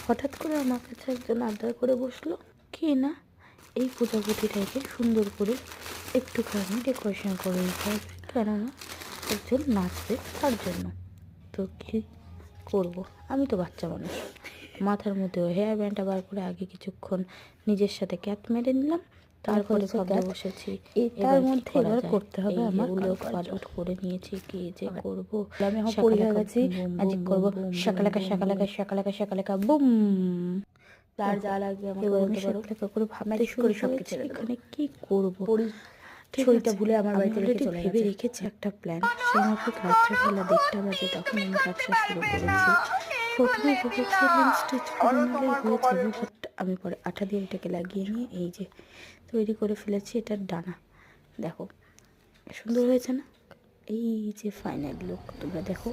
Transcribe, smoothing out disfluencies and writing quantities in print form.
হঠাৎ করে আমার কাছে একজন আবদার করে বসলো কি না এই প্রজাপতিটাকে সুন্দর করে একটুখানি ডেকোরেশন করে দিতে হবে, কেননা একজন নাচবে তার জন্য। তো কী করব, আমি তো বাচ্চা মানুষ, মাথার মধ্যে হেয়ার ব্যান্ডটা বার করে আগে কিছুক্ষণ নিজের সাথে ক্যাপ মেরে নিলাম, তারপরে ভাবতে বসেছি এটার মধ্যে এবার করতে হবে আমার উলট পালট করে নিয়েছি, কি যে করবো। আমি এখন পড়ে গেছি, ম্যাজিক করবো, শাকালাকা শাকালাকা শাকালাকা শাকালাকা বুম। তার যা লাগবে আমাকে বলতে পারো, করে ভাবতে শুরু করে সবকিছু ছেড়ে দেবো। এখানে কি করব, ছড়িটা ভুলে আমার বাড়িতে রেখে চলে ভেবে রেখেছি একটা প্ল্যান। সেই মাফিক রাত্রেবেলা 1:30 বাজে তখন আমি ব্যবসা শুরু করেছি। প্রথমে ভেবেছিলাম স্টিচ করে নিলে হয়ে যাবে, বাট আমি পরে আঠা দিয়ে এটাকে লাগিয়ে নিয়ে এই যে তৈরি করে ফেলেছি এটার ডানা। দেখো সুন্দর হয়েছে না? এই যে ফাইনাল লুক, তোমরা দেখো।